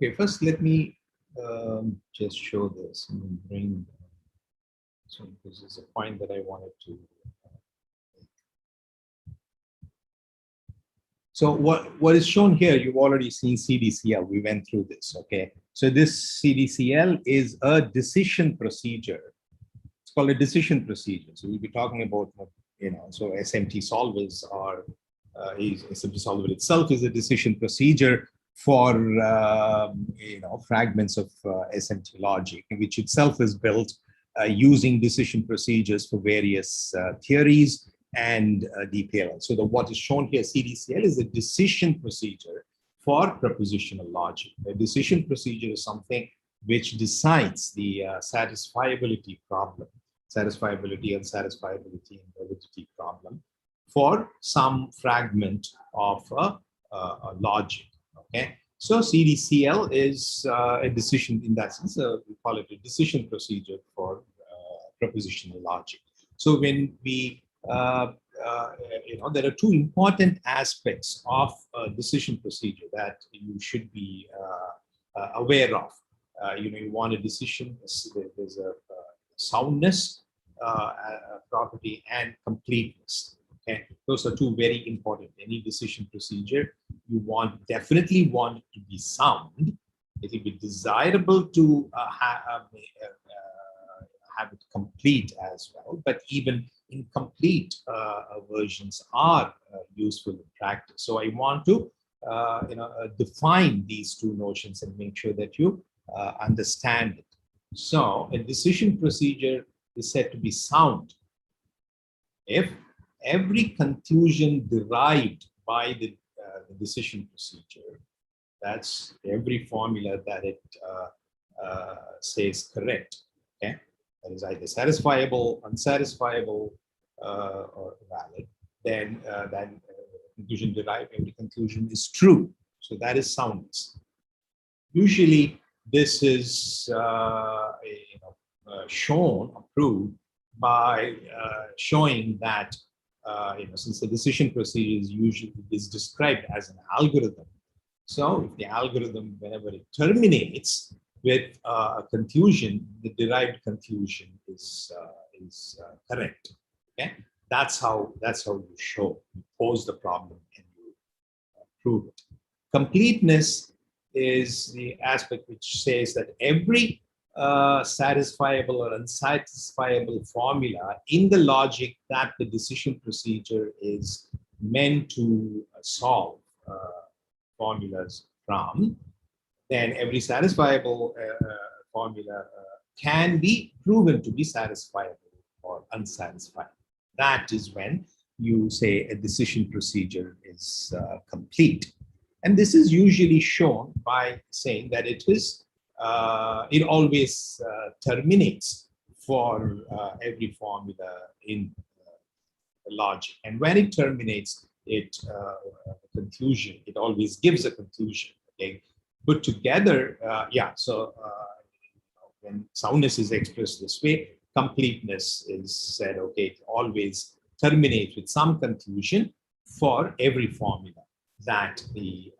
Okay, first let me just show this and bring. So this is a point that I wanted to. So what is shown here, you've already seen CDCL. We went through this, okay? So this CDCL is a decision procedure. It's called a decision procedure. So we'll be talking about, so SMT solvers are, SMT solver itself is a decision procedure for, fragments of SMT logic, which itself is built using decision procedures for various theories and DPLL. So what is shown here, CDCL, is a decision procedure for propositional logic. A decision procedure is something which decides the satisfiability problem, satisfiability, unsatisfiability, and validity problem for some fragment of a logic. Okay, so CDCL is a decision in that sense. We call it a decision procedure for propositional logic. So when we there are two important aspects of a decision procedure that you should be aware of. You want a decision, there's a soundness property and completeness. Okay, those are two very important. Any decision procedure, you definitely want it to be sound. It will be desirable to have it complete as well, but even incomplete versions are useful in practice. So I want to define these two notions and make sure that you understand it. So a decision procedure is said to be sound if every conclusion derived by the decision procedure, that's every formula that it says correct, okay? That is either satisfiable, unsatisfiable, or valid, then conclusion derived, every conclusion is true. So that is soundness. Usually this is shown, approved by showing that since the decision procedure is described as an algorithm. So if the algorithm, whenever it terminates with a conclusion, the derived conclusion is correct. Okay, that's how you show. You pose the problem and you prove it. Completeness is the aspect which says that every satisfiable or unsatisfiable formula in the logic that the decision procedure is meant to solve formulas from, then every satisfiable formula can be proven to be satisfiable or unsatisfiable. That is when you say a decision procedure is complete. And this is usually shown by saying that it always terminates for every formula in logic. And when it terminates, conclusion, it always gives a conclusion. Okay, put together, when soundness is expressed this way, completeness is said, okay, it always terminates with some conclusion for every formula that the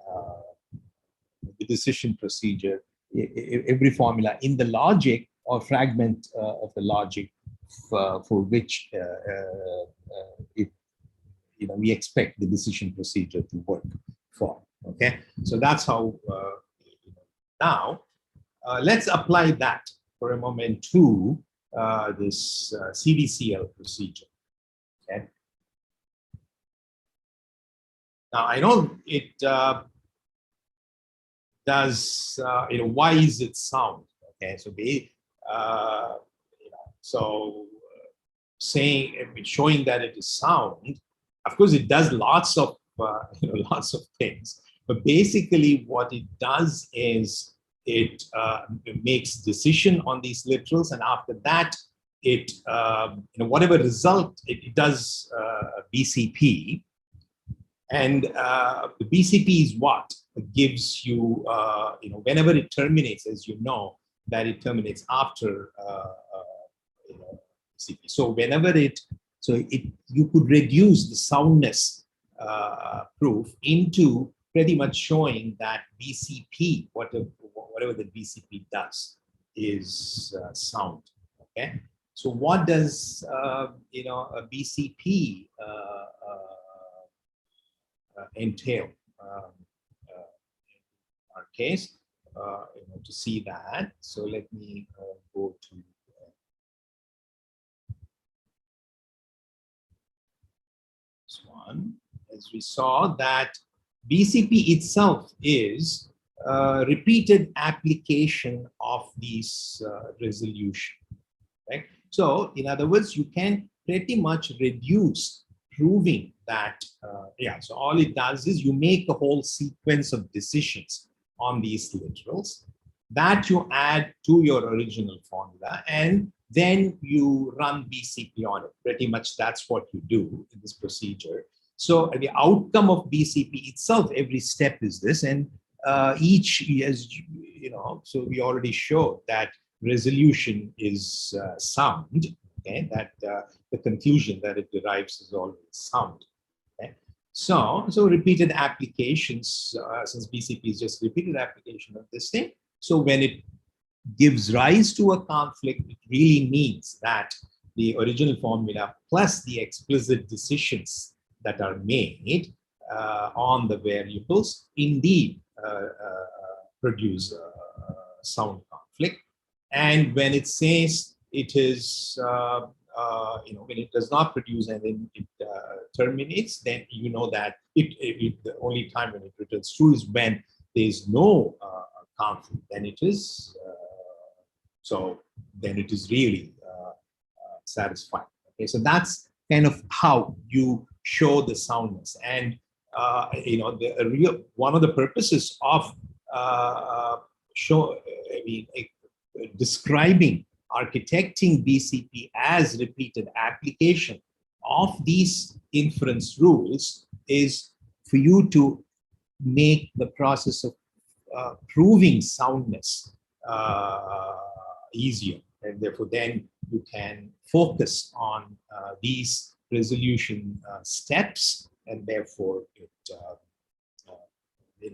decision procedure, every formula in the logic or fragment of the logic for which we expect the decision procedure to work for. Okay, so that's how. Now, let's apply that for a moment to this CDCL procedure. Okay. Now I know it does. Why is it sound? Okay, so saying, showing that it is sound. Of course, it does lots of lots of things. But basically, what it does is it makes decision on these literals, and after that, it whatever result it does BCP, and the BCP is what it gives you. Whenever it terminates, as you know, that it terminates after BCP. So whenever you could reduce the soundness proof into pretty much showing that BCP, whatever the BCP does, is sound. Okay, so what does a BCP entail? In our case, to see that, so let me go to this one. As we saw, that BCP itself is repeated application of these resolution, right? So in other words, you can pretty much reduce proving that, so all it does is you make a whole sequence of decisions on these literals that you add to your original formula, and then you run BCP on it. Pretty much that's what you do in this procedure. So the outcome of BCP itself, every step is this, and each, as so we already showed that resolution is sound. Okay, that the conclusion that it derives is always sound. Okay, so repeated applications, since BCP is just repeated application of this thing. So when it gives rise to a conflict, it really means that the original formula plus the explicit decisions that are made on the variables indeed produce a sound conflict. And when it says it is, when it does not produce and then it terminates, then you know that the only time when it returns true is when there is no conflict. Then it is then it is really satisfying. Okay, so that's kind of how you show the soundness. And one of the purposes of describing, architecting BCP as repeated application of these inference rules is for you to make the process of proving soundness easier, and therefore then you can focus on these resolution steps, and therefore it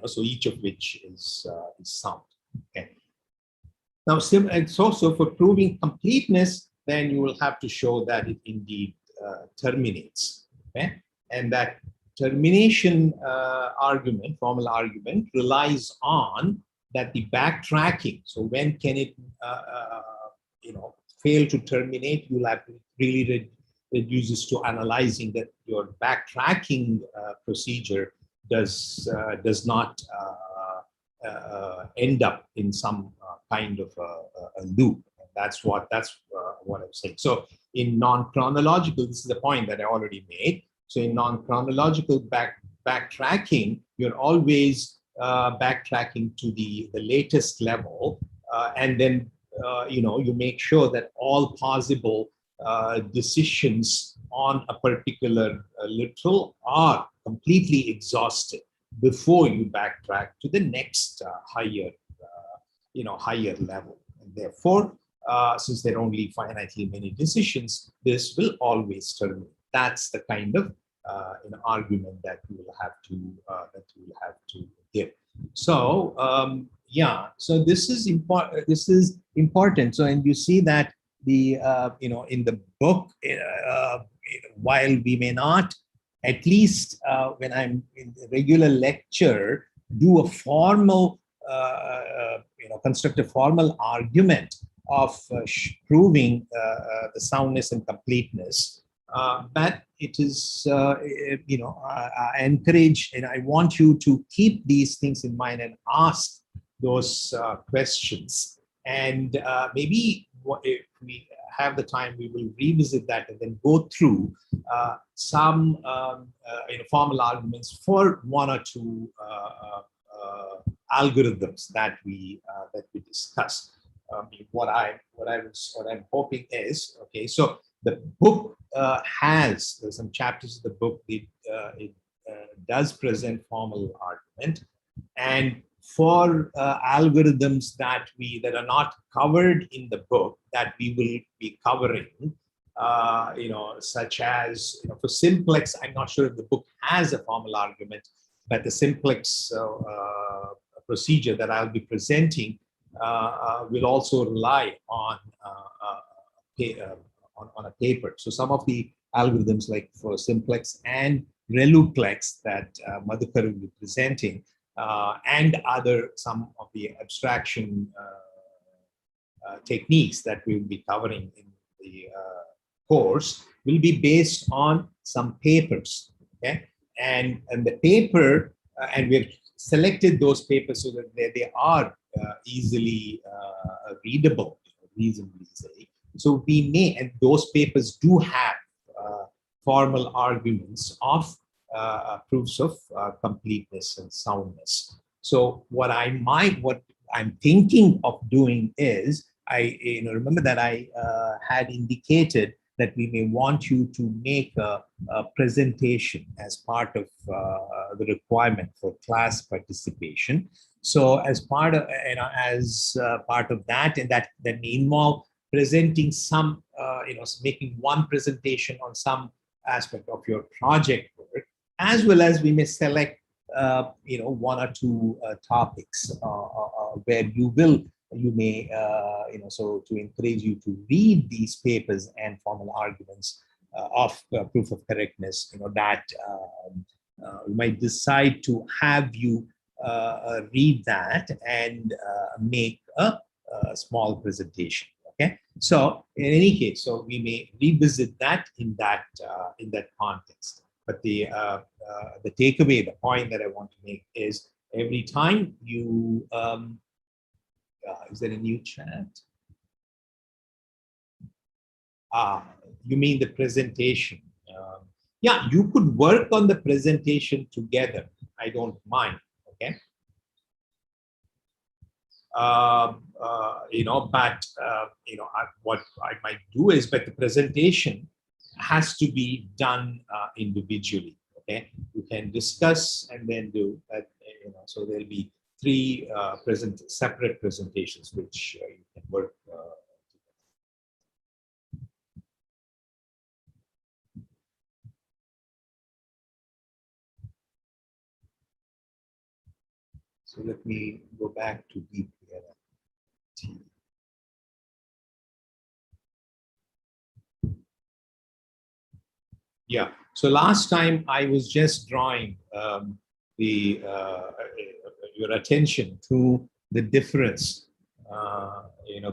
so each of which is sound. Okay. Now, so for proving completeness, then you will have to show that it indeed terminates. Okay, and that termination argument, formal argument, relies on that the backtracking. So when can it, fail to terminate? You'll have to really reduces to analyzing that your backtracking procedure does not end up in some kind of a loop. And that's what I'm saying. So in non-chronological, this is the point that I already made. So in non-chronological backtracking, you're always backtracking to the latest level, and then you make sure that all possible decisions on a particular literal are completely exhausted before you backtrack to the next higher level. And therefore, since there are only finitely many decisions, this will always terminate. That's the kind of argument that you will have to give. So so this is important. This is important. So, and you see that the in the book, while we may not, at least when I'm in the regular lecture, do a formal construct a formal argument of proving the soundness and completeness. but it is, I encourage and I want you to keep these things in mind and ask those questions. And maybe if we have the time, we will revisit that and then go through some formal arguments for one or two algorithms that we discuss. What I'm hoping is, okay, so the book has some chapters of the book. It does present formal argument, and for algorithms that are not covered in the book that we will be covering, such as for simplex, I'm not sure if the book has a formal argument, but the simplex procedure that I'll be presenting will also rely on a paper. So some of the algorithms like for simplex and reluplex that Madhukar will be presenting, and some of the abstraction techniques that we will be covering in the course will be based on some papers. Okay, and the paper, and we've selected those papers so that they are easily readable, reasonably easily. So we may, and those papers do have formal arguments of proofs of completeness and soundness. So what I'm thinking of doing is, remember that I had indicated that we may want you to make a presentation as part of the requirement for class participation. So as part of that, and that may involve presenting some, making one presentation on some aspect of your project work, as well as we may select, one or two topics where you may, so to encourage you to read these papers and formal arguments of proof of correctness, that we might decide to have you read that and make a small presentation. Okay, so in any case, so we may revisit that in that context. But the takeaway, the point that I want to make is, every time you is there a new chat? You mean the presentation? Yeah, you could work on the presentation together. I don't mind. Okay. What I might do is, but the presentation has to be done individually. Okay, you can discuss and then do that. So there'll be three separate presentations which you can work. So let me go back to DPLL-T. Yeah, so last time I was just drawing your attention to the difference,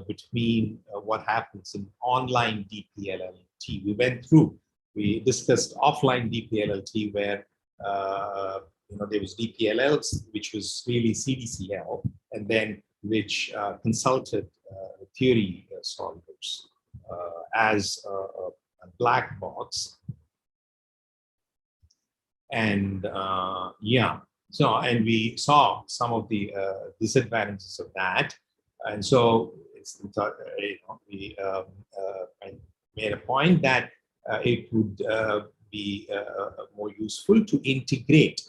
between what happens in online DPLL-T. We discussed offline DPLL-T, where there was DPLL, which was really CDCL, and then which consulted theory solvers as a black box. And and we saw some of the disadvantages of that. And so I made a point that it would be more useful to integrate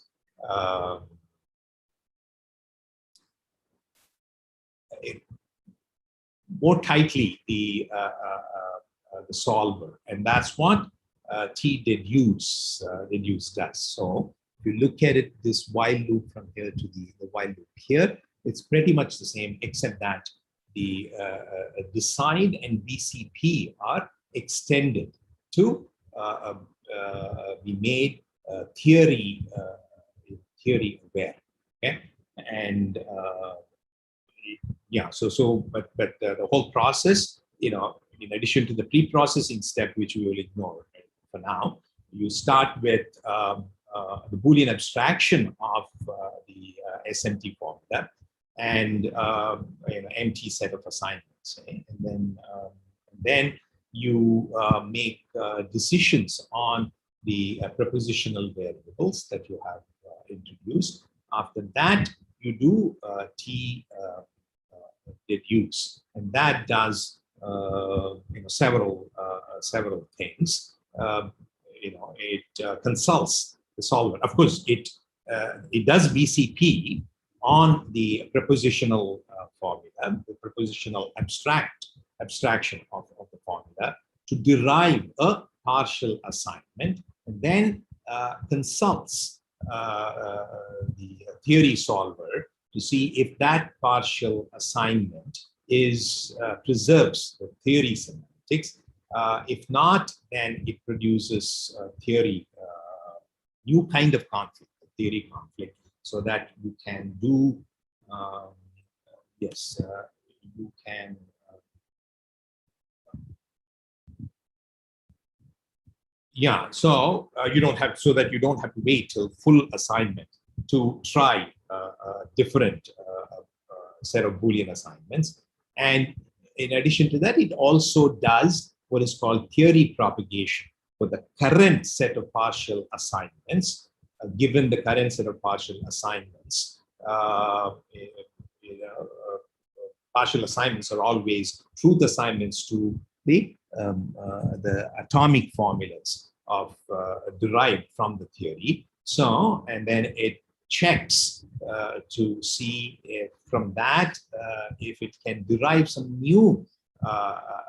more tightly the solver, and that's what T-deduce does. So if you look at it, this while loop from here to the while loop here, it's pretty much the same, except that the decide and BCP are extended to be made theory aware. Okay, and but the whole process, in addition to the pre-processing step, which we will ignore for now. You start with the Boolean abstraction of the SMT formula and empty set of assignments, and then you make decisions on the prepositional variables that you have introduced. After that, you do T deduce, and that does several things. It consults the solver. Of course, it does BCP on the prepositional formula, the prepositional abstraction of the formula to derive a partial assignment, and then consults the theory solver to see if that partial assignment preserves the theory semantics. If not, then it produces theory, new kind of conflict, theory conflict, so that you can do, you can so you don't have, so that you don't have to wait till full assignment to try a different set of Boolean assignments. And in addition to that, it also does what is called theory propagation for the current set of partial assignments. Given the current set of partial assignments, partial assignments are always truth assignments to the atomic formulas of derived from the theory. So, and then it checks to see if from that, if it can derive some new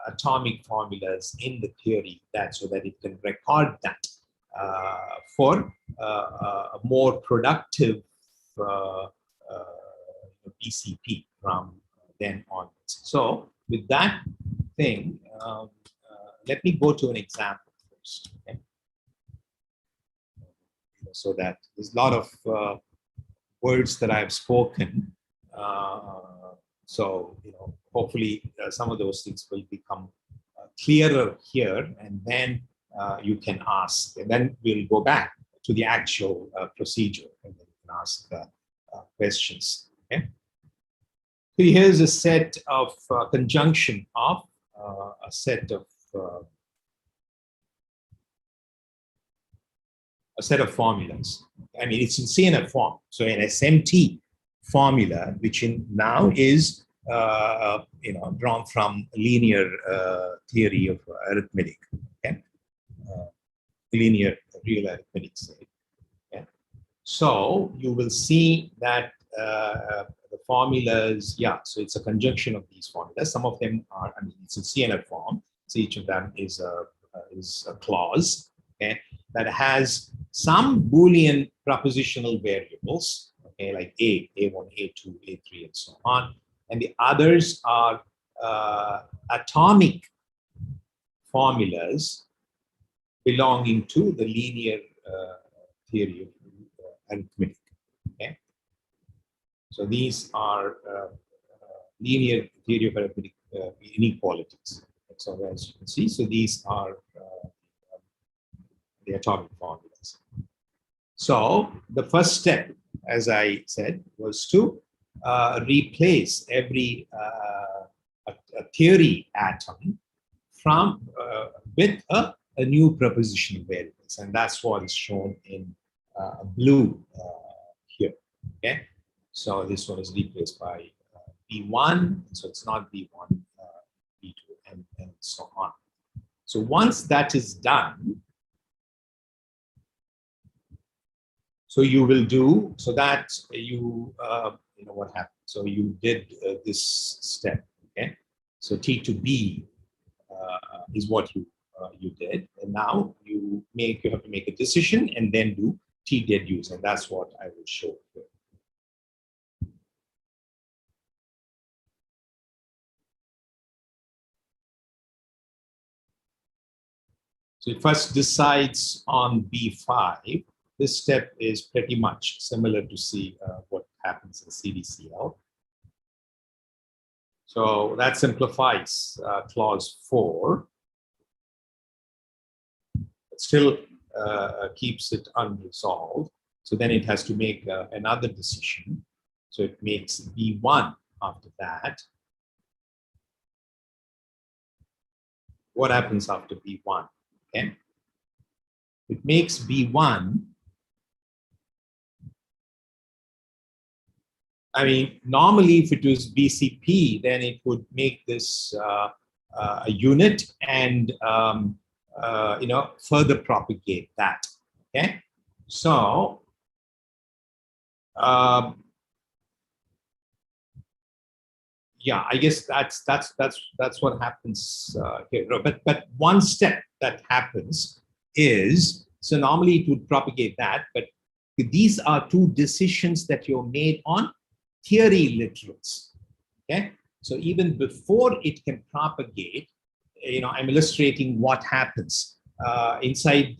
atomic formulas in the theory, so that it can record that for a more productive BCP from then onwards. So with that thing, let me go to an example first, okay? So that there's a lot of words that I've spoken. So hopefully some of those things will become clearer here, and then you can ask, and then we'll go back to the actual procedure, and then you can ask questions. Okay. So here's a set of conjunction of a set of formulas. I mean, it's in CNF form. So an SMT formula, which now is drawn from linear theory of arithmetic, okay? Linear real arithmetic. Okay? So you will see that the formulas, so it's a conjunction of these formulas. Some of them are, I mean, it's in CNF form. So each of them is a clause, okay, that has some Boolean propositional variables, okay, like A1, A2, A3, and so on. And the others are atomic formulas belonging to the linear theory of arithmetic. Okay? So these are linear theory of arithmetic inequalities. So as you can see, so these are the atomic formulas. So the first step, as I said, was to replace every a theory atom from with a new propositional variables, and that's what is shown in blue here. Okay, so this one is replaced by B1, so it's not B1, B2, and so on. So once that is done, so you will do, so that you what happened. So you did this step, okay? So T to B is what you did, and now you have to make a decision and then do T deduce, and that's what I will show here. So it first decides on B5. This step is pretty much similar to see what happens in CDCL. So that simplifies clause 4. still keeps it unresolved. So then it has to make another decision. So it makes B1 after that. What happens after B1? Okay. It makes B1. I mean, normally if it was BCP, then it would make this a unit and further propagate that. Okay, so yeah, I guess that's what happens here. But one step that happens is, so normally it would propagate that, but these are two decisions that you're made on theory literals. Okay, so even before it can propagate, I'm illustrating what happens inside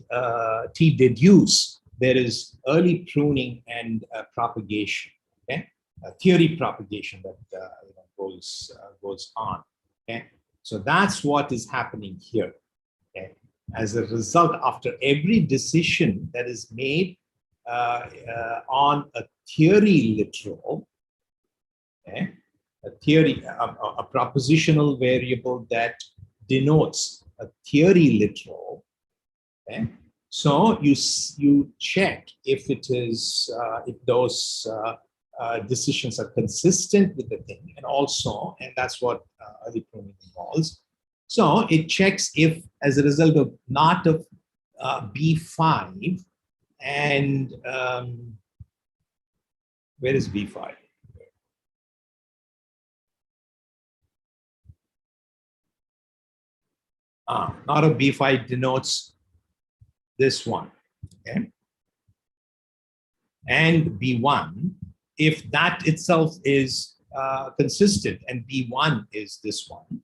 T deduce. There is early pruning and propagation. Okay, theory propagation that goes on. Okay, so that's what is happening here. Okay, as a result, after every decision that is made on a theory literal, okay, a theory, a propositional variable that denotes a theory literal. Okay, so you check if it is if those decisions are consistent with the thing, and also, and that's what early pruning involves. So it checks if, as a result of not of B5 and where is B5? Not of B5 denotes this one, okay? And B1, if that itself is consistent, and B1 is this one,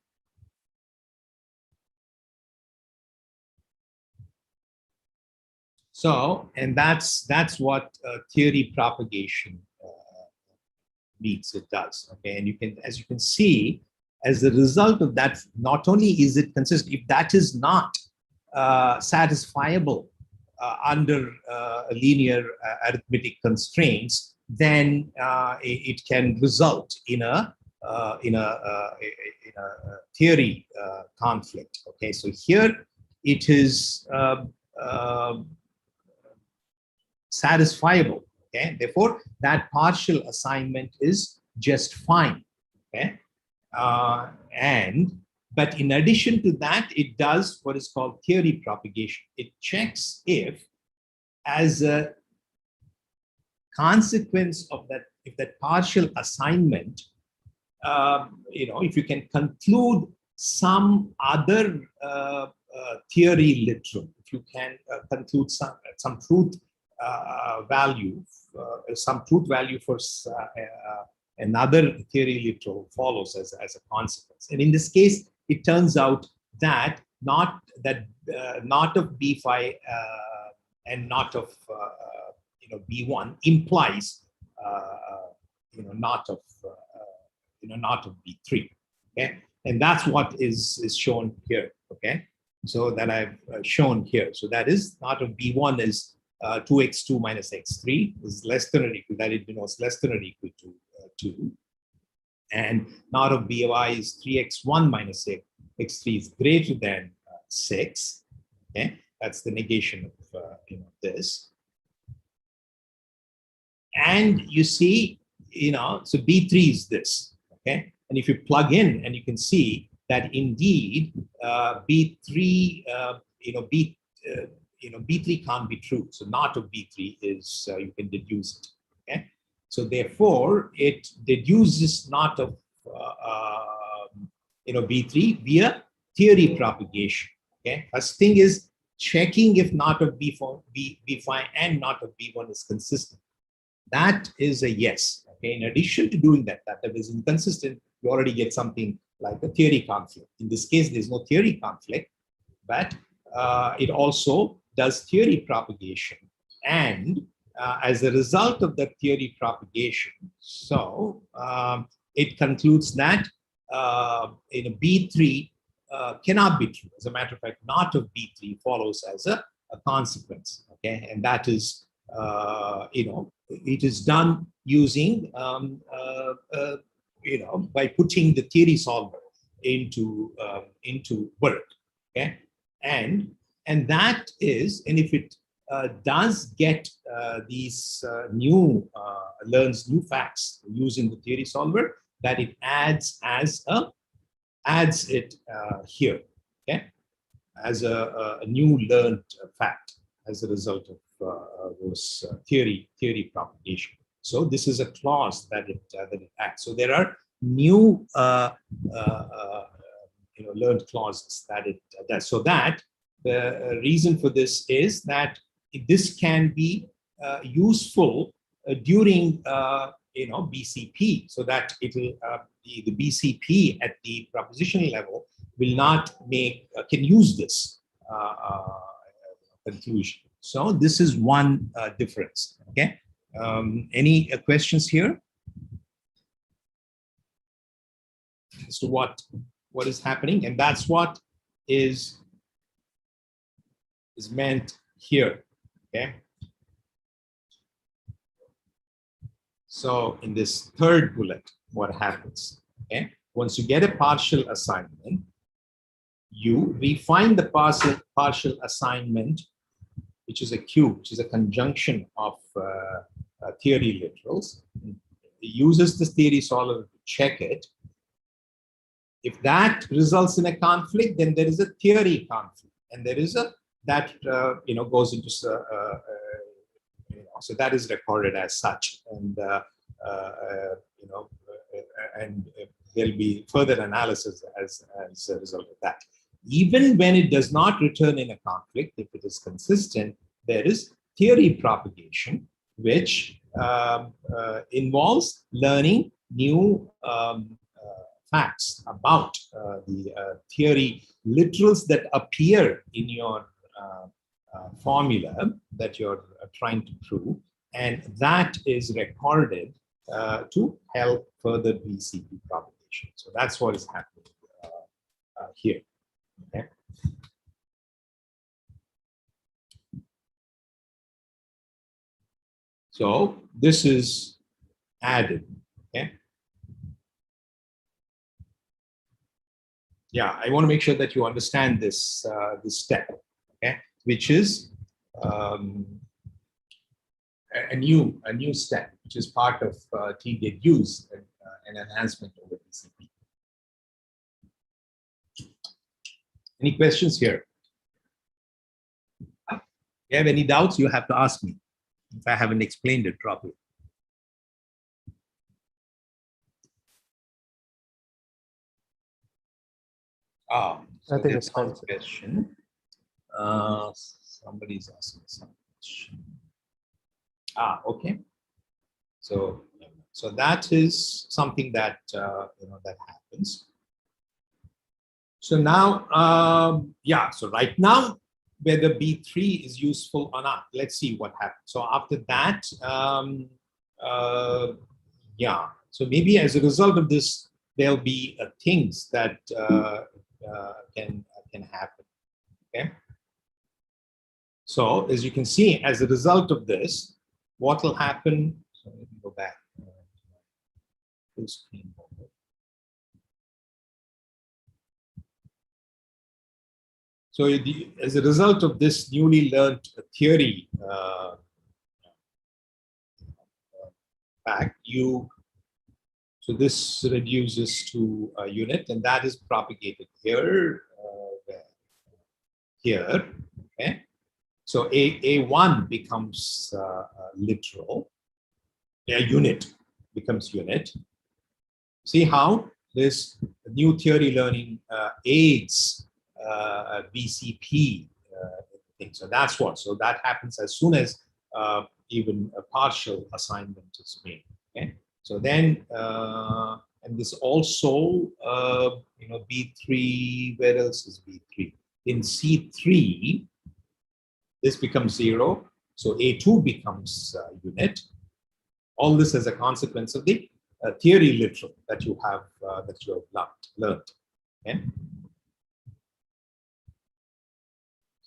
so, and that's what theory propagation means. It does, okay? And you can, as you can see, as a result of that, not only is it consistent, if that is not satisfiable under linear arithmetic constraints, then it can result in a theory conflict. Okay, so here it is satisfiable. Okay, therefore that partial assignment is just fine. Okay, but in addition to that, it does what is called theory propagation. It checks if, as a consequence of that, if that partial assignment, if you can conclude some other theory literal, if you can conclude some truth value, some truth value for another theory literal follows as a consequence. And in this case, it turns out that not of B5 and not of B1 implies not of B3. Okay, and that's what is shown here. Okay, so that I've shown here. So that is not of B1 is 2x2 minus x3 is less than or equal, that it denotes less than or equal to 2. And not of by is 3x1 minus x3 is greater than 6. Okay, that's the negation of this. And you see, so B3 is this. Okay, and if you plug in, and you can see that indeed B3, B3 can't be true. So not of B3 is, you can deduce it. Okay, so therefore it deduces not of B3 via theory propagation. Okay, first thing is checking if not of B5 and not of B1 is consistent. That is a yes. Okay, in addition to doing that is inconsistent, you already get something like a theory conflict. In this case, there's no theory conflict, but it also does theory propagation. And as a result of that theory propagation, so it concludes that B3 cannot be true. As a matter of fact, not of B3 follows as a a consequence. Okay, and that is, it is done using, by putting the theory solver into work. Okay, and that is, and if it does get these learns new facts using the theory solver, that it adds it here, okay, as a new learned fact as a result of those theory propagation. So this is a clause that it adds. So there are new learned clauses that it does. So that the reason for this is that this can be useful during BCP, so that it will the BCP at the propositional level will not can use this conclusion. So this is one difference. Okay. Any questions here as to what is happening? And that's what is meant here. Okay. So in this third bullet, what happens? Okay. Once you get a partial assignment, you refine the partial assignment, which is a cube, which is a conjunction of theory literals. It uses the theory solver to check it. If that results in a conflict, then there is a theory conflict, and there is a that goes into so that is recorded as such, and and there'll be further analysis as a result of that. Even when it does not return in a conflict, if it is consistent, there is theory propagation, which involves learning new facts about the theory literals that appear in your formula that you're trying to prove, and that is recorded to help further BCP propagation. So that's what is happening here. Okay. So this is added. Okay. Yeah, I want to make sure that you understand this this step. Okay, which is a new step, which is part of TDED use and an enhancement over BCP. Any questions here? If you have any doubts, you have to ask me if I haven't explained it properly. So I think it's one question. Somebody's asking some question. Okay. So that is something that that happens. So now, so right now, whether B3 is useful or not, let's see what happens. So after that, so maybe as a result of this, there'll be things that can happen. Okay. So as you can see, as a result of this, what will happen? So let me go back. Full screen. So as a result of this newly learned theory fact, so this reduces to a unit, and that is propagated here, here. Okay. So A1 becomes literal. A unit becomes unit. See how this new theory learning aids BCP thing. So that's what. So that happens as soon as even a partial assignment is made. Okay. So then, and this also, B3. Where else is B3? In C3, this becomes 0. So A2 becomes unit. All this as a consequence of the theory literal that you have learned. Okay.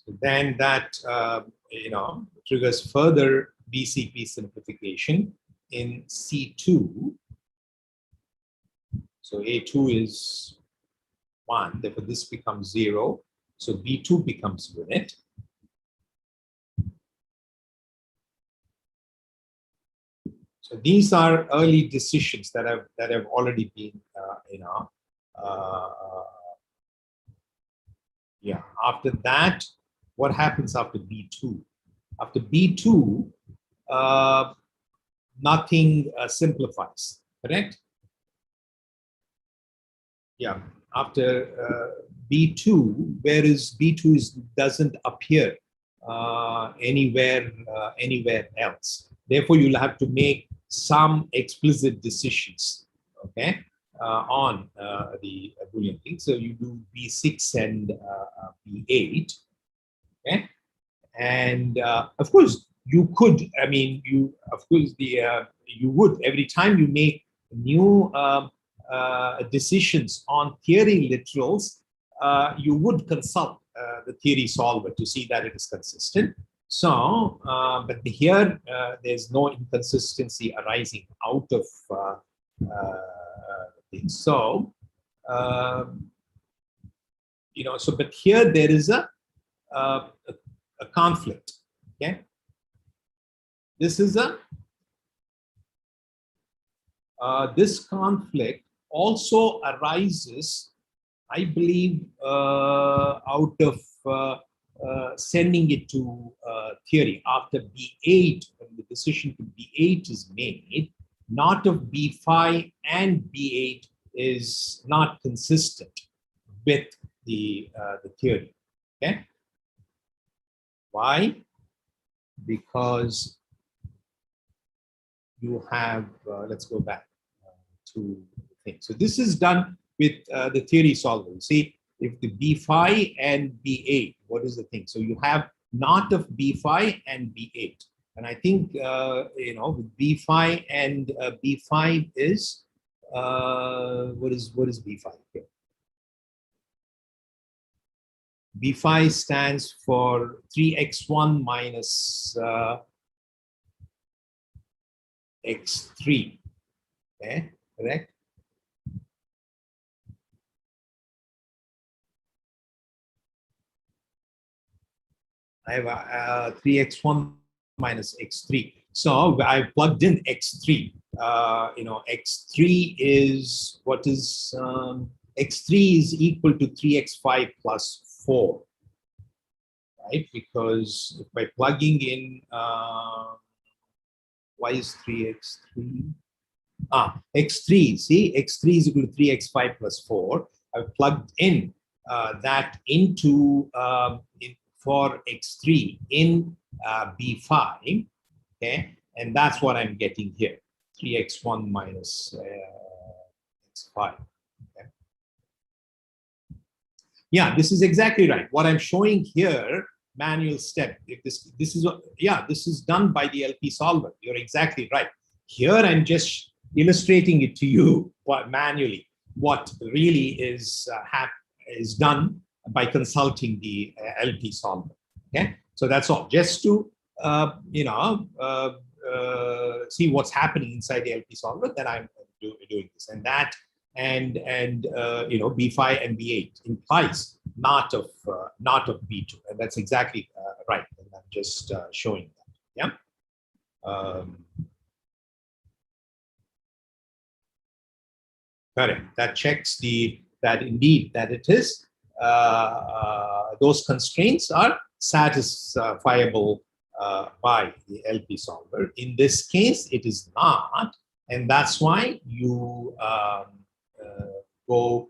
So then that triggers further BCP simplification in C2. So A2 is 1, therefore this becomes 0. So B2 becomes unit. So these are early decisions that have already been, yeah. After that, what happens after B2? After B2, nothing simplifies, correct? Yeah. After B2, whereas B2 doesn't appear anywhere else. Therefore, you'll have to make some explicit decisions, okay, on the Boolean thing. So you do B6 and B8, okay, and of course you could. I mean, you would every time you make new decisions on theory literals, you would consult the theory solver to see that it is consistent. So, but here there's no inconsistency arising out of things. So, so but here there is a conflict. Okay, this is this conflict also arises, I believe, out of sending it to theory after B8, when the decision to B8 is made, not of B5 and B8 is not consistent with the theory. Okay, why? Because you have, let's go back to the thing. So this is done with the theory solver. See, if the B5 and B8, what is the thing? So you have not of B5 and B8. And I think, with B5 and B5 is, what is B5 here? B5 stands for 3x1 minus x3, okay, correct? I have 3x1 minus x3. So I plugged in x3. X3 is what is x3 is equal to 3x5 plus 4, right? Because by plugging in, why is 3x3? X3, see, x3 is equal to 3x5 plus 4. I've plugged in that into for x3 in B5, okay? And that's what I'm getting here, 3x1 minus x5. Okay? Yeah, this is exactly right. What I'm showing here, manual step. If this is done by the LP solver. You're exactly right. Here I'm just illustrating it to you manually. What really is done by consulting the LP solver. Okay, so that's all. Just to see what's happening inside the LP solver. Then I'm doing this and that. And B5 and B8 implies not of B2, and that's exactly right. And I'm just showing that. Yeah. Correct. That checks that indeed that it is those constraints are satisfiable by the LP solver. In this case, it is not, and that's why you go.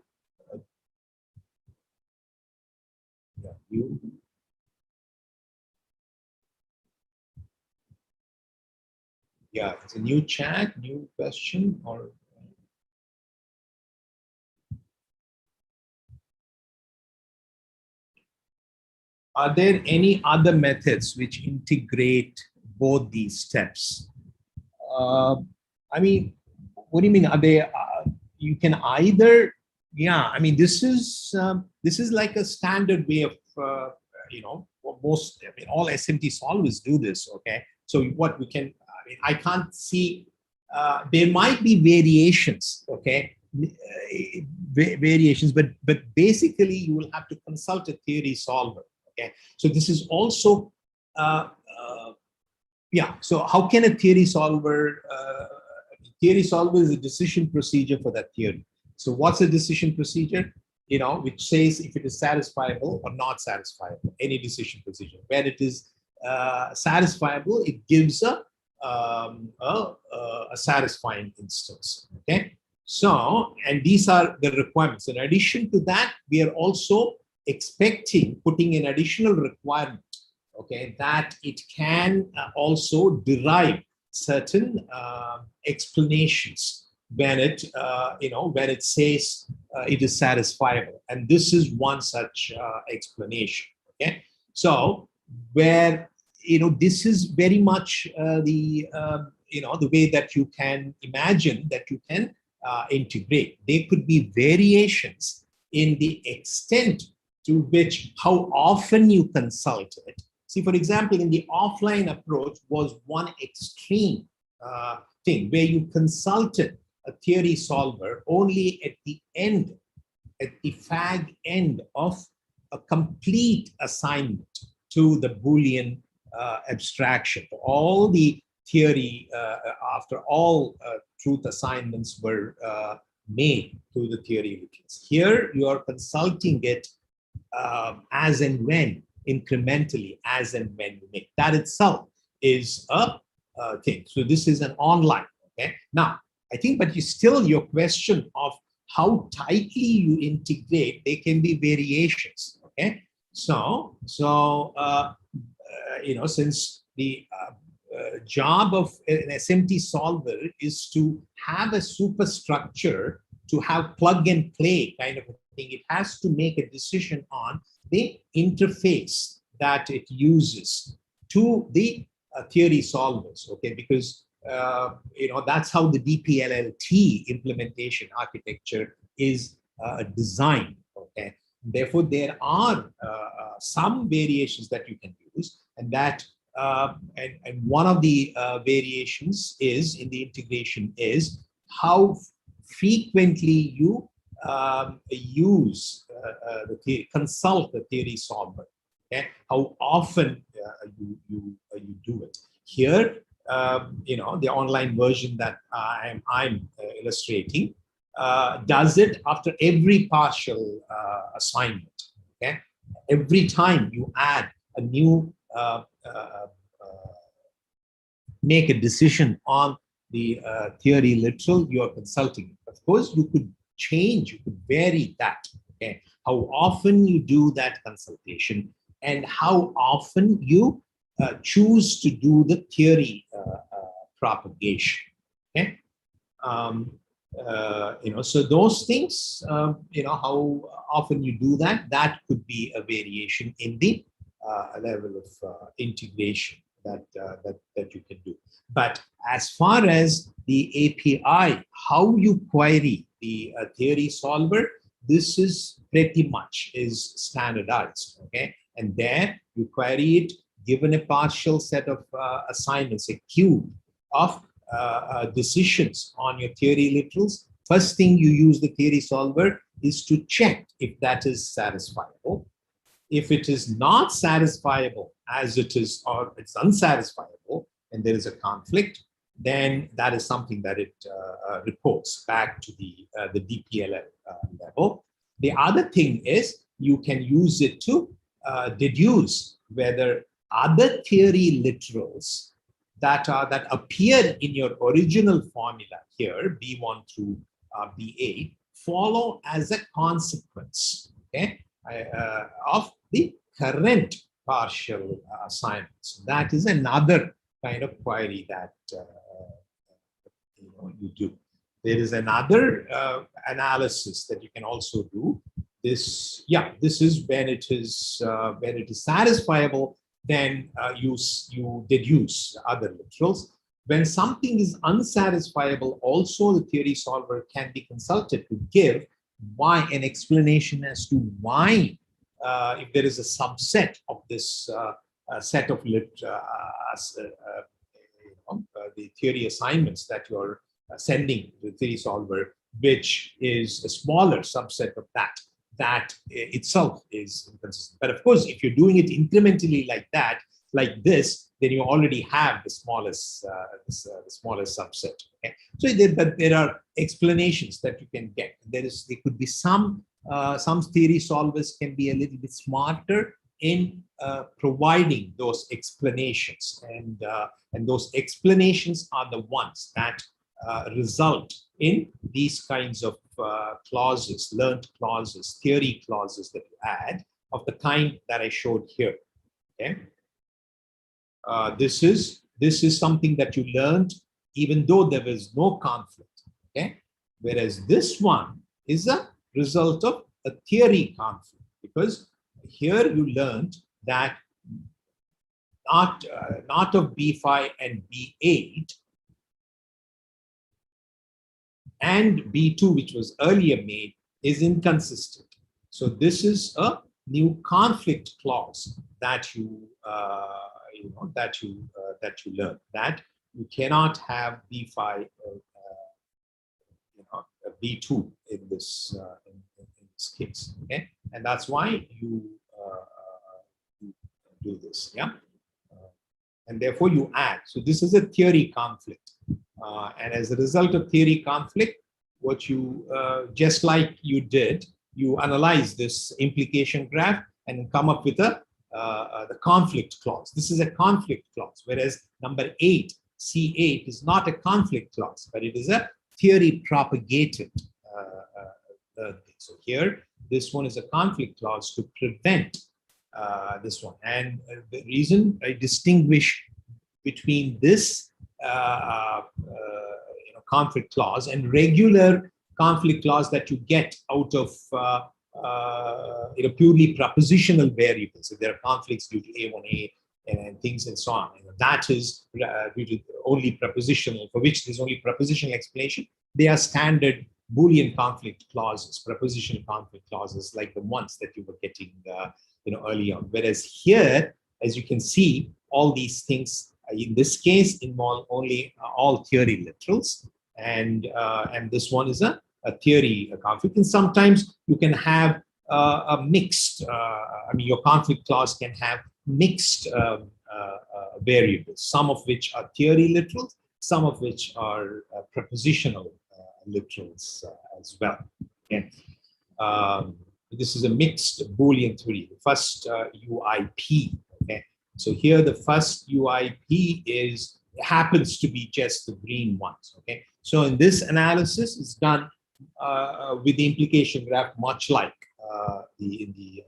Yeah, it's a new chat, new question, or. Are there any other methods which integrate both these steps? I mean, what do you mean? Are they? You can either, yeah. I mean, this is like a standard way of most, I mean, all SMT solvers do this, okay? So what we can, I mean, I can't see, there might be variations, okay? Variations, but basically you will have to consult a theory solver, okay? So this is also, yeah, so how can a theory solver is a decision procedure for that theory. So what's a decision procedure? You know, which says if it is satisfiable or not satisfiable, any decision procedure. When it is satisfiable, it gives a satisfying instance, okay? So, and these are the requirements. In addition to that, we are also putting an additional requirement, okay, that it can also derive certain explanations when it, when it says it is satisfiable. And this is one such explanation, okay? So where, this is very much the way that you can imagine that you can integrate. There could be variations in the extent to which, how often you consult it. See, for example, in the offline approach was one extreme thing where you consulted a theory solver only at the end, at the fag end of a complete assignment to the Boolean abstraction. All the theory, after all truth assignments were made to the theory literals. Here, you are consulting it as and when, incrementally, as and when you make. That itself is a thing. So this is an online, okay? Now, I think, but your question of how tightly you integrate, there can be variations, okay? So since the job of an SMT solver is to have a superstructure, to have plug and play kind of a thing, it has to make a decision on the interface that it uses to the theory solvers, okay? Because that's how the DPLL-T implementation architecture is designed, okay? Therefore, there are some variations that you can use, and that and one of the variations is in the integration is how frequently you consult the theory solver, okay? How often you do it. Here, the online version that I'm illustrating does it after every partial assignment, okay? Every time you add a new, make a decision on the theory literal, you are consulting. Of course, you could change, you could vary that, okay? How often you do that consultation and how often you choose to do the theory propagation, okay? So those things, how often you do that, that could be a variation in the level of integration that you can do. But as far as the API, how you query the theory solver, this is pretty much is standardized, okay? And there you query it, given a partial set of assignments, a queue of decisions on your theory literals. First thing you use the theory solver is to check if that is satisfiable. If it is not satisfiable as it is, or it's unsatisfiable, and there is a conflict, then that is something that it reports back to the DPLL level. The other thing is you can use it to deduce whether other theory literals that appear in your original formula here, B1 through B8, follow as a consequence, okay, of the current partial assignments. That is another kind of query that you do. There is another analysis that you can also do. This is when it is satisfiable, then you deduce other literals. When something is unsatisfiable, also the theory solver can be consulted to give an explanation as to why if there is a subset of this set of the theory assignments that you're sending to the theory solver, which is a smaller subset of that itself is inconsistent. But of course, if you're doing it incrementally like this, then you already have the smallest subset. Okay? So there are explanations that you can get. There could be some theory solvers can be a little bit smarter in providing those explanations, and those explanations are the ones that result in these kinds of clauses, learned clauses, theory clauses that you add of the kind that I showed here. Okay, this is something that you learned even though there was no conflict. Okay, whereas this one is a result of a theory conflict, because here you learned that not of B5 and B8 and B2, which was earlier made, is inconsistent. So this is a new conflict clause that you learn, that you cannot have B5 B2 in this case. Okay, and that's why you do this. Yeah, and therefore you add. So this is a theory conflict, and as a result of theory conflict, what you just like you did, you analyze this implication graph and come up with the conflict clause. This is a conflict clause, whereas number 8, C8, is not a conflict clause, but it is a theory propagated. So here, this one is a conflict clause to prevent this one. And the reason I distinguish between this conflict clause and regular conflict clause that you get out of purely propositional variables. If there are conflicts due to A1A and things and so on, that is due to only propositional, for which there's only propositional explanation. They are standard Boolean conflict clauses, propositional conflict clauses, like the ones that you were getting early on. Whereas here, as you can see, all these things in this case involve only all theory literals, and this one is a theory conflict. And sometimes you can have a mixed. Your conflict clause can have mixed variables, some of which are theory literals, some of which are propositional literals as well. Okay. This is a mixed Boolean theory, the first UIP. Okay. So here the first UIP happens to be just the green ones. Okay. So in this analysis, it's done with the implication graph, much like in the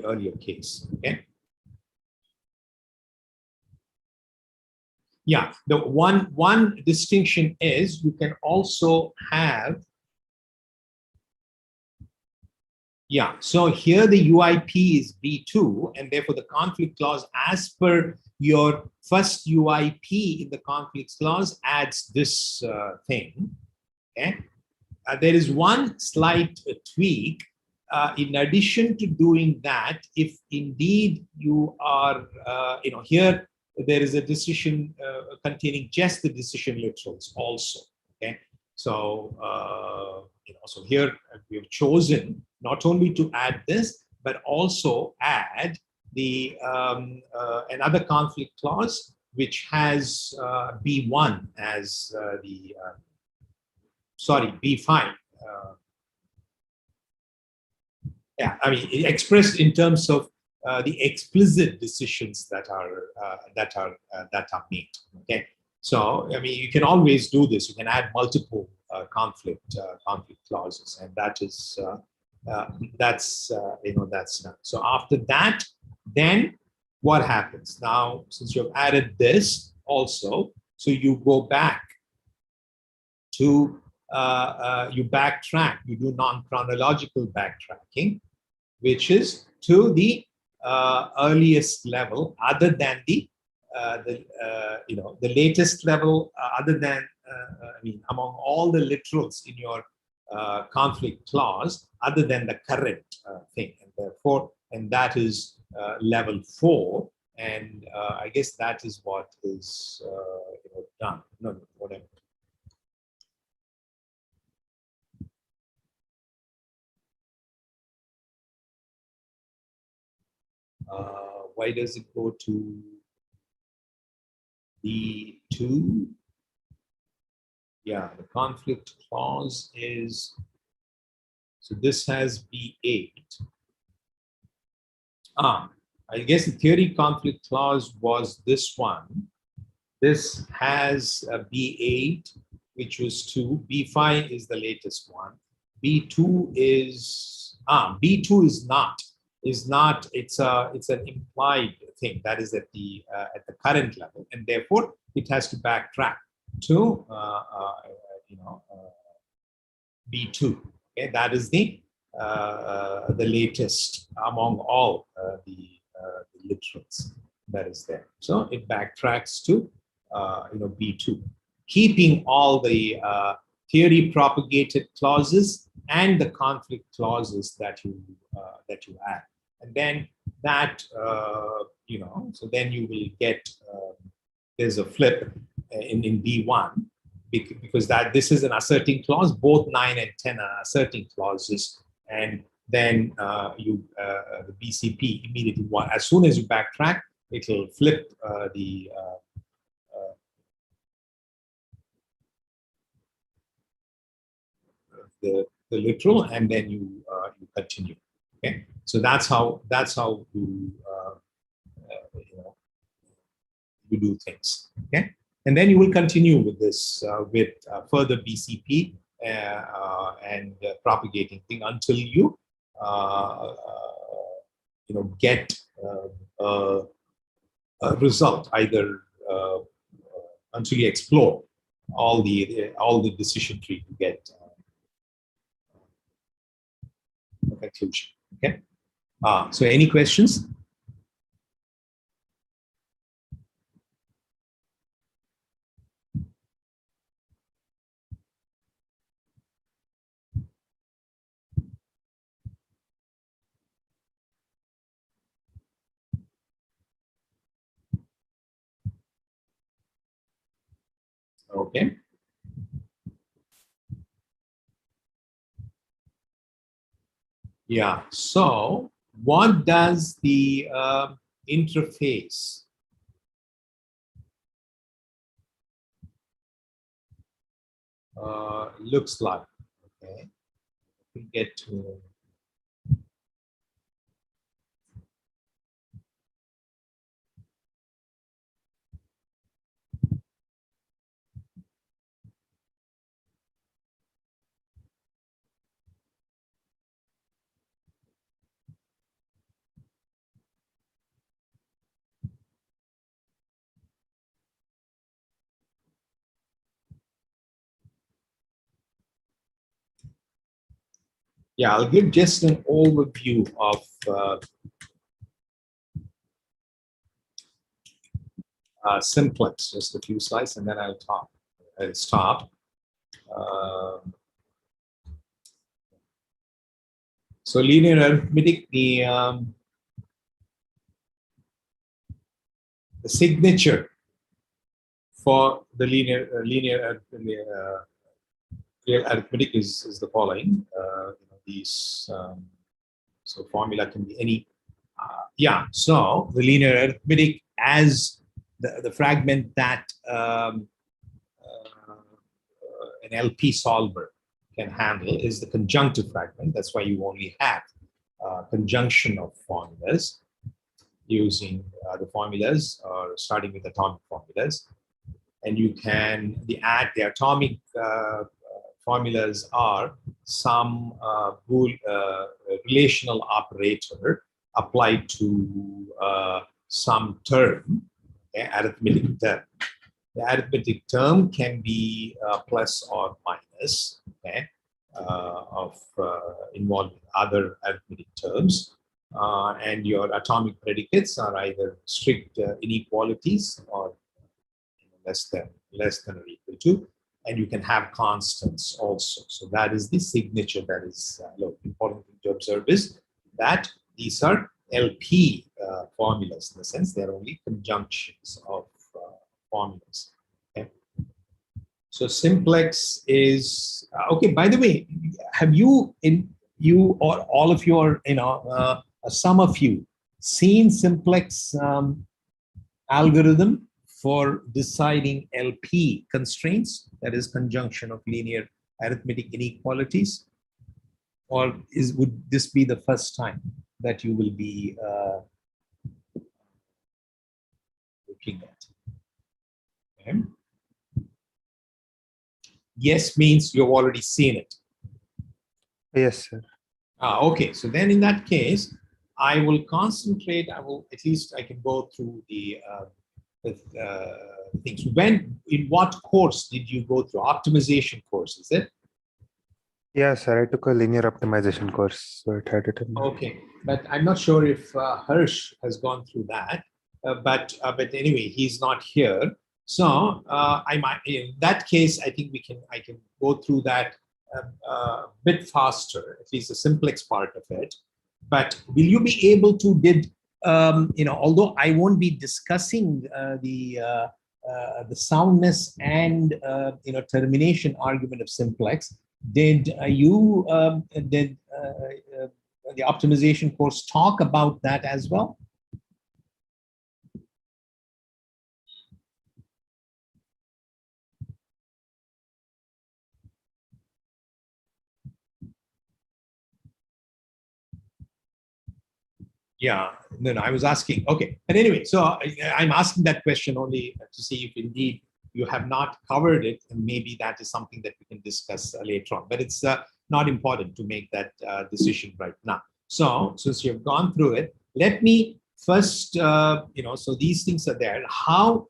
earlier case. Okay. Yeah, the one distinction is you can also have, yeah, so here the UIP is B2, and therefore the conflict clause, as per your first UIP in the conflicts clause, adds this thing. Okay, there is one slight tweak. In addition to doing that, if indeed you are, here there is a decision containing just the decision literals also. Okay, so so here we have chosen not only to add this, but also add the another conflict clause which has B1 as B5. Yeah, expressed in terms of the explicit decisions that are made. Okay, so you can always do this. You can add multiple conflict clauses, and that's done. So after that, then what happens? Now, since you've added this also, so you go back to you backtrack. You do non-chronological backtracking, which is to the earliest level, other than the latest level, other than among all the literals in your conflict clause other than the current thing, and therefore, and that is level 4, and I guess that is what is done. No, whatever. Why does it go to B2? Yeah, the conflict clause is, so this has B8. I guess the theory conflict clause was this one. This has a B8, which was 2. B5 is the latest one. B2 is, B2 is not, it's an implied thing that is at the current level, and therefore it has to backtrack to B2. Okay, that is the latest among all the literals that is there. So it backtracks to B2, keeping all the theory propagated clauses and the conflict clauses that you add, and then that so then you will get there's a flip in B1, because that this is an asserting clause. Both 9 and 10 are asserting clauses, and then the BCP immediately, as soon as you backtrack, it will flip the literal, and then you continue. Okay, so that's how you do things. Okay, and then you will continue with this with further BCP and propagating thing until you get a result, either until you explore all the decision tree to get a conclusion. Okay. So any questions? Okay. Yeah. So what does the interface looks like? Okay. We get to yeah, I'll give just an overview of simplex, just a few slides, and then I'll stop. So linear arithmetic, the signature for the linear arithmetic is the following. These so formula can be any. Yeah, so the linear arithmetic as the fragment that an LP solver can handle is the conjunctive fragment. That's why you only have conjunction of formulas using the formulas, or starting with atomic formulas. And you can, the atomic formulas are some relational operator applied to some term, arithmetic term. The arithmetic term can be plus or minus, okay, involved in other arithmetic terms. And your atomic predicates are either strict inequalities or less than or equal to. and you can have constants also. So that is the signature that is important thing to observe is that these are LP formulas, in the sense they're only conjunctions of formulas. Okay. So simplex is okay. By the way, have you or all of your some of you seen simplex algorithm for deciding LP constraints, that is conjunction of linear arithmetic inequalities? Or would this be the first time that you will be looking at? Okay. Yes means you've already seen it. Yes, sir. Okay, so then in that case, I will concentrate. At least I can go through the things. In what course did you go through? Optimization course, is it? Yeah, sir. I took a linear optimization course, so it had it in. Okay, but I'm not sure if Harsh has gone through that. But anyway, he's not here. So I might, in that case, I think I can go through that a bit faster, at least the simplex part of it. But will you be able to although I won't be discussing the soundness and termination argument of simplex, did the optimization course talk about that as well? Yeah, no, I was asking. Okay, but anyway, so I'm asking that question only to see if indeed you have not covered it, and maybe that is something that we can discuss later on. But it's not important to make that decision right now. So since you've gone through it, let me first, so these things are there. How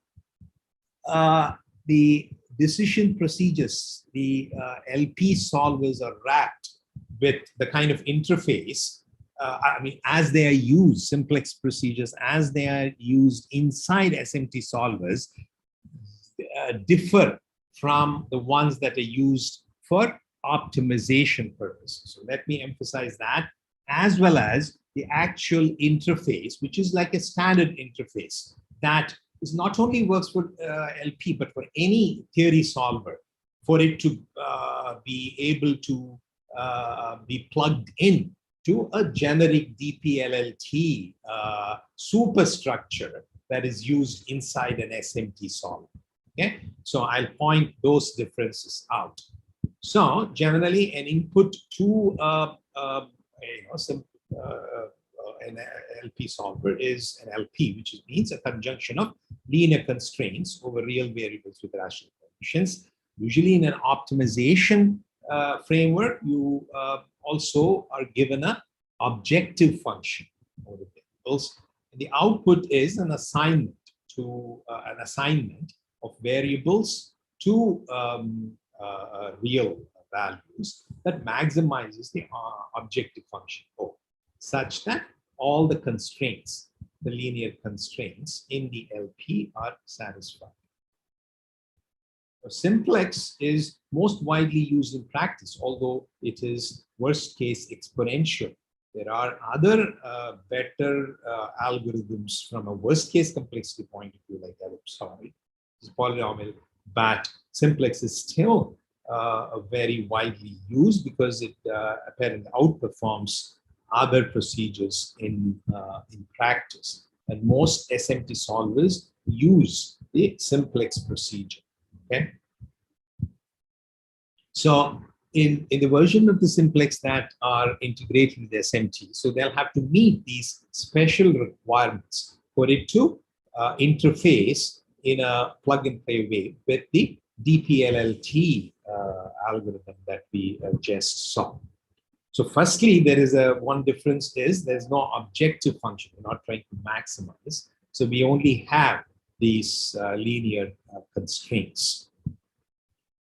the decision procedures, the LP solvers are wrapped with the kind of interface. As they are used, simplex procedures, as they are used inside SMT solvers, differ from the ones that are used for optimization purposes. So let me emphasize that, as well as the actual interface, which is like a standard interface that is not only works for LP, but for any theory solver, for it to be able to be plugged in to a generic DPLL-T superstructure that is used inside an SMT solver. Okay, so I'll point those differences out. So generally, an input to an LP solver is an LP, which means a conjunction of linear constraints over real variables with rational conditions. Usually, in an optimization framework, you also are given an objective function over the variables. And the output is an assignment of variables to real values that maximizes the objective function O, such that all the constraints, the linear constraints in the LP are satisfied. Simplex is most widely used in practice, although it is worst case exponential. There are other better algorithms from a worst case complexity point of view, like ellipsoid, is polynomial, but simplex is still very widely used because it apparently outperforms other procedures in practice. And most SMT solvers use the simplex procedure. Okay. So in the version of the simplex that are integrated with SMT, so they'll have to meet these special requirements for it to interface in a plug-and-play way with the DPLL-T algorithm that we just saw. So firstly, there is one difference is there's no objective function. We're not trying to maximize. So we only have these linear constraints,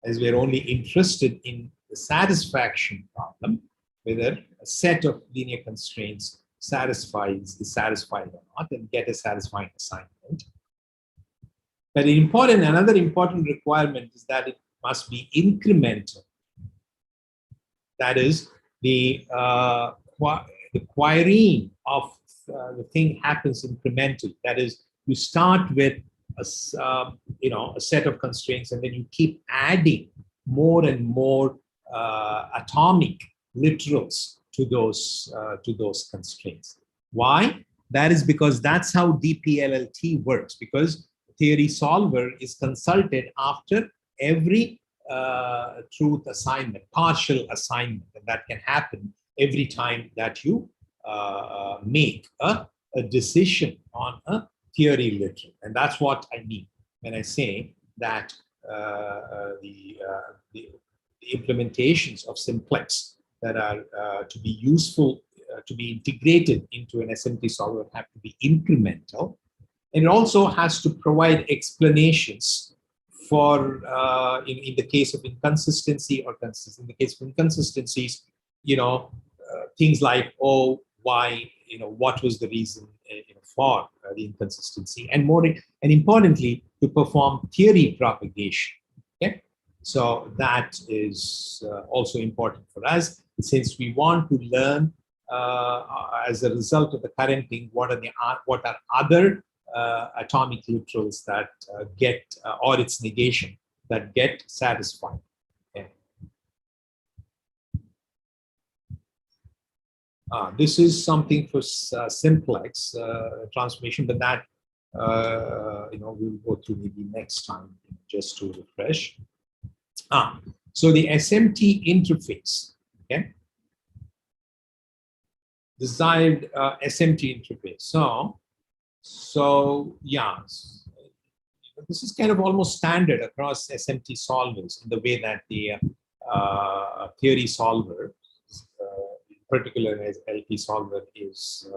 as we're only interested in the satisfaction problem, whether a set of linear constraints is satisfied or not, and get a satisfying assignment. But another important requirement is that must be incremental. That is, the querying of the thing happens incrementally. That is, you start with a set of constraints, and then you keep adding more and more atomic literals to those constraints. Why? That is because that's how DPLL-T works, because theory solver is consulted after every truth assignment, partial assignment, and that can happen every time that you make a decision on a theory literal. And that's what I mean when I say that the implementations of simplex that are to be useful, to be integrated into an SMT solver have to be incremental. And it also has to provide explanations for, in the case of inconsistency or in the case of inconsistencies, things like, oh, why, what was the reason for the inconsistency, and more, and importantly, to perform theory propagation. Okay, so that is also important for us, since we want to learn as a result of the current thing, what are other atomic literals that get, or its negation, that get satisfied. Okay. This is something for simplex transformation, but that we'll go through maybe next time, just to refresh. So the SMT interface, okay, desired SMT interface. So yeah, this is kind of almost standard across SMT solvers in the way that the theory solver, in particular as LP solver, is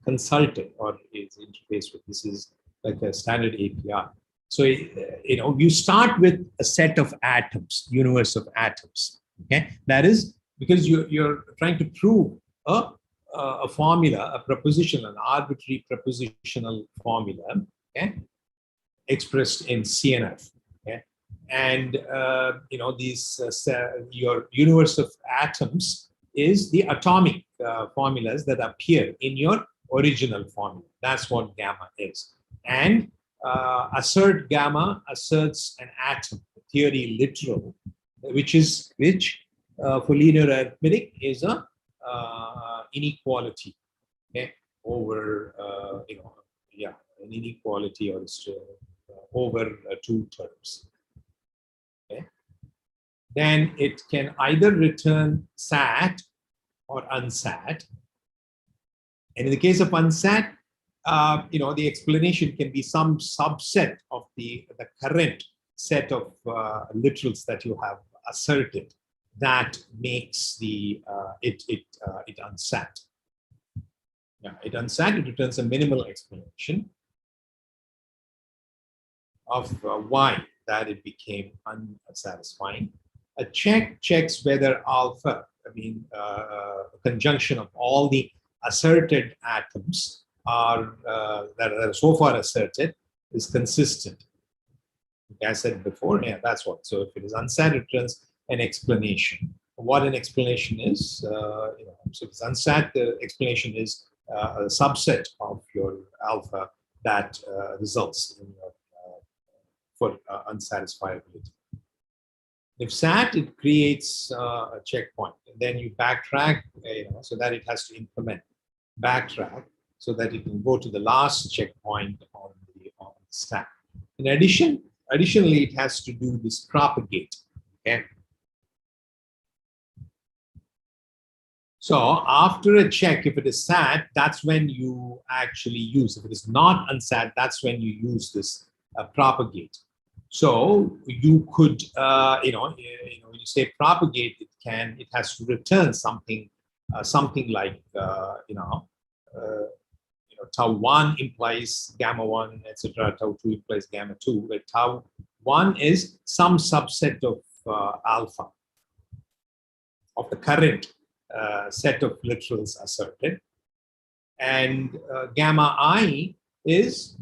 consulted or is interfaced with. This is like a standard API. So you start with a set of atoms, universe of atoms. Okay, that is because you're trying to prove a formula, a proposition, an arbitrary propositional formula, okay, expressed in CNF. Okay, and these your universe of atoms is the atomic formulas that appear in your original formula. That's what gamma is. And assert gamma asserts an atom, theory literal, which for linear arithmetic is a inequality, okay, over an inequality, or over two terms. Okay, then it can either return SAT or unsat, and in the case of unsat, the explanation can be some subset of the current set of literals that you have asserted that makes the it unsat. Yeah, it unsat. It returns a minimal explanation of why that it became unsatisfying. A check checks whether alpha, a conjunction of all the asserted atoms that are so far asserted is consistent. Like I said before, yeah, that's what. So if it is unsat, it returns an explanation. What an explanation is, so if it's unsat, the explanation is a subset of your alpha that results in your for unsatisfiability. If sat, it creates a checkpoint, and then you backtrack, so that it has to implement backtrack, so that it can go to the last checkpoint on the stack. In additionally, it has to do this propagate. Okay. So after a check, if it is sat, that's when you actually use. If it is not unsat, that's when you use this propagate. So you could, when you say propagate, it has to return something, like, tau 1 implies gamma 1, etc. Tau 2 implies gamma 2. Like tau 1 is some subset of alpha of the current set of literals asserted, and gamma I is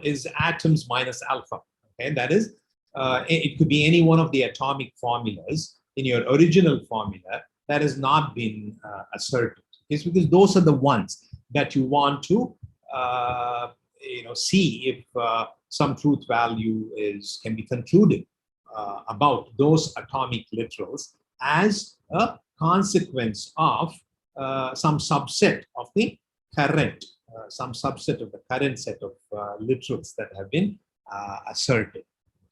is atoms minus alpha. Okay, that is it could be any one of the atomic formulas in your original formula that has not been asserted. It's because those are the ones that you want to see if some truth value can be concluded about those atomic literals as a consequence of some subset of the current, set of literals that have been asserted.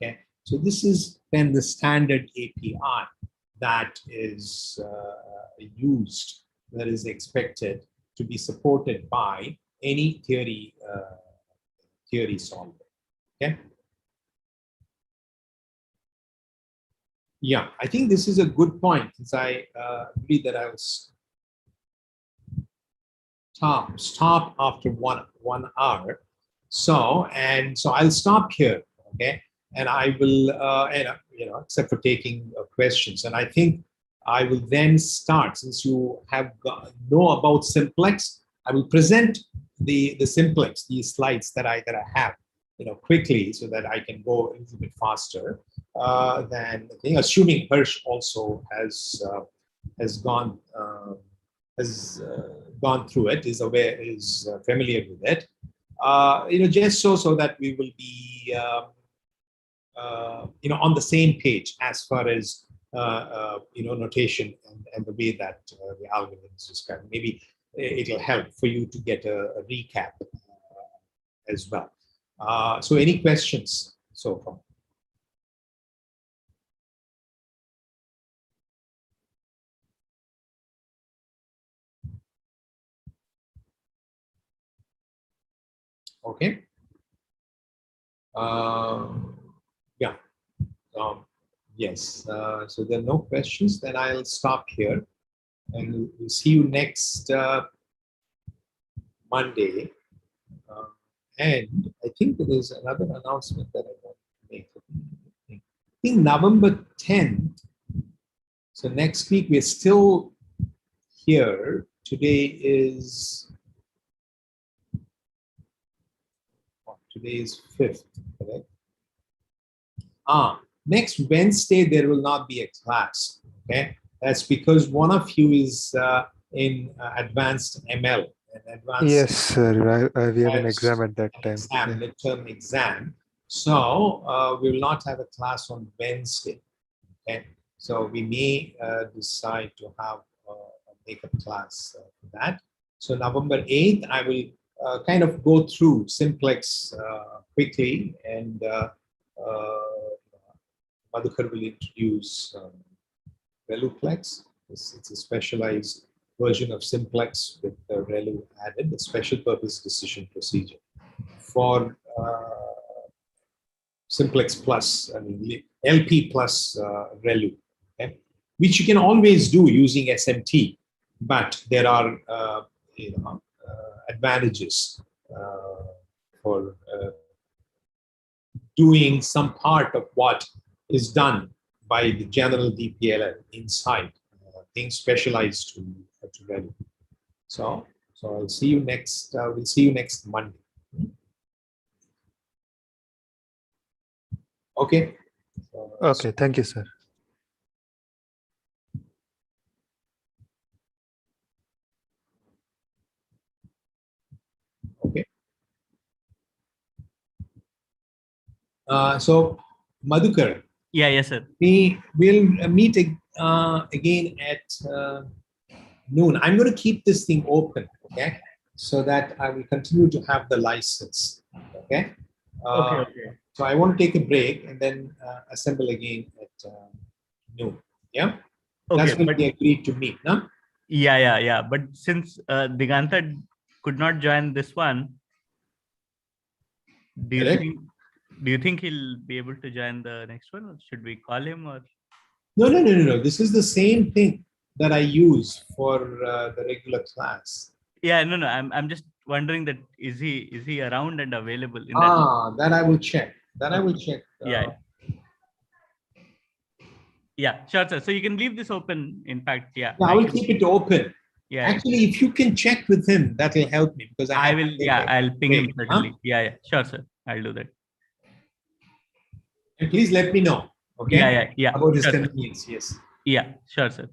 Okay, so this is then the standard API that is used, that is expected to be supported by any theory solver. Okay. Yeah, I think this is a good point, since I believe that I will stop after one hour. So I'll stop here. Okay, and I will, except for taking questions, and I think I will then start, since you know about simplex. I will present the simplex, these slides that I have, quickly, so that I can go a little bit faster than the thing. Assuming Hirsch also has gone through it, is familiar with it. Just so that we will be on the same page as far as notation and the way that the algorithm is described. Maybe it'll help for you to get a recap as well. So any questions so far? Okay. Yeah. Yes. So there are no questions. Then I'll stop here, and we'll see you next Monday. And I think there is another announcement that I want to make. I think November 10th. So next week we're still here. Today is 5th, correct? Next Wednesday there will not be a class. Okay, that's because one of you is in advanced ML. Yes, sir. We have an exam at that time. Midterm exam. So we will not have a class on Wednesday. Okay, so we may decide to have a makeup class for that. So November 8th, I will kind of go through simplex quickly, and Madhukar will introduce ReLU-Plex. It's a specialized version of simplex with ReLU added, a special purpose decision procedure for simplex plus, LP plus ReLU, okay? Which you can always do using SMT, but there are advantages for doing some part of what is done by the general DPLL inside things specialized to ReLU. So I'll see you next. We'll see you next Monday. Okay. Okay. Thank you, sir. Okay. So Madhukar. Yeah. Yes, sir. We will meet again at noon. I'm going to keep this thing open, okay, so that I will continue to have the license, okay? Okay. So I want to take a break and then assemble again at noon, yeah? Okay, that's what we agreed to meet, no? Yeah. But since Diganta could not join this one, do you think he'll be able to join the next one, or should we call him? Or no, this is the same thing that I use for the regular class. Yeah, no, I'm just wondering that is he around and available in that I will check. Yeah, sure, sir. So you can leave this open. In fact, yeah. I will keep it open. Yeah. Actually, if you can check with him, that will help me, because I will. Yeah, I'll ping him certainly. Huh? Yeah, sure, sir. I'll do that. And please let me know. Okay. Yeah. About his Sure, sir. convenience. Yes. Yeah, sure, sir.